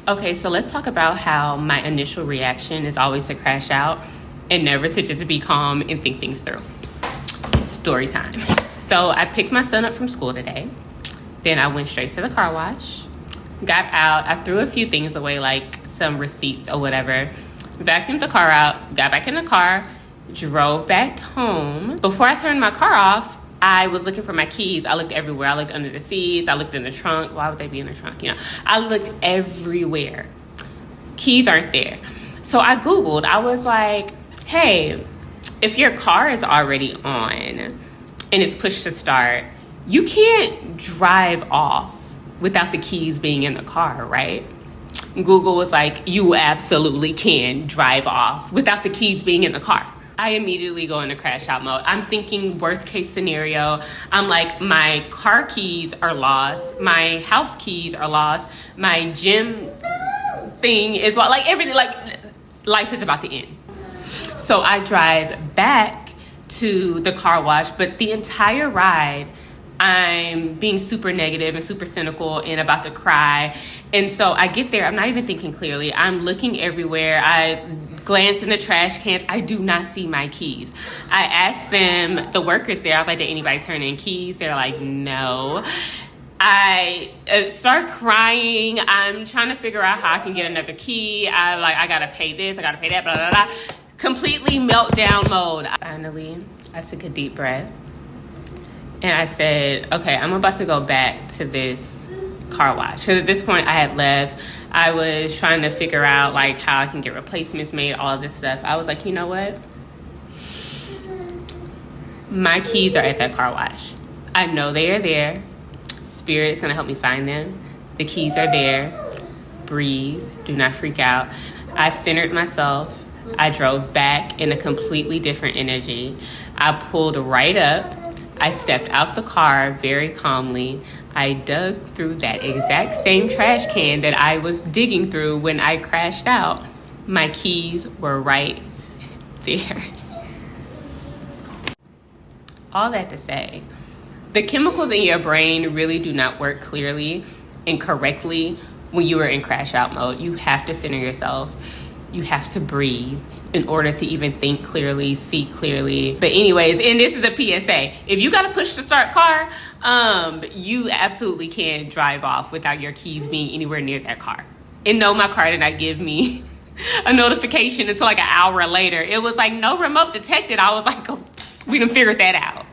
Okay, so let's talk about how my initial reaction is always to crash out and never to just be calm and think things through. Story time. So I picked my son up from school today. Then I went straight to the car wash. Got out. I threw a few things away, like some receipts or whatever. Vacuumed the car out. Got back in the car. Drove back home. Before I turned my car off, I was looking for my keys. I looked everywhere. I looked under the seats. I looked in the trunk. Why would they be in the trunk? I looked everywhere. Keys aren't there. So I Googled. I was like, hey, if your car is already on and it's pushed to start, you can't drive off without the keys being in the car, right? Google was like, you absolutely can drive off without the keys being in the car. I immediately go into crash out mode. I'm thinking worst case scenario. I'm like, my car keys are lost. My house keys are lost. My gym thing is lost. Like everything, like life is about to end. So I drive back to the car wash, but the entire ride, I'm being super negative and super cynical and about to cry. And so I get there, I'm not even thinking clearly. I'm looking everywhere. I glance in the trash cans. I do not see my keys. I asked them, the workers there, I was like, did anybody turn in keys? They're like, no. I start crying. I'm trying to figure out how I can get another key. I gotta pay this, I gotta pay that, blah, blah, blah. Completely meltdown mode. Finally, I took a deep breath. And I said, okay, I'm about to go back to this car wash. Because at this point I had left. I was trying to figure out like how I can get replacements made, all of this stuff. I was like, you know what? My keys are at that car wash. I know they are there. Spirit is going to help me find them. The keys are there. Breathe. Do not freak out. I centered myself. I drove back in a completely different energy. I pulled right up. I stepped out the car very calmly. I dug through that exact same trash can that I was digging through when I crashed out. My keys were right there. All that to say, the chemicals in your brain really do not work clearly and correctly when you are in crash out mode. You have to center yourself. You have to breathe in order to even think clearly, see clearly. But anyways, and this is a PSA. If you got to push to start car, you absolutely can drive off without your keys being anywhere near that car. And no, my car did not give me a notification until like an hour later. It was like, no remote detected. I was like, oh, we done figured that out.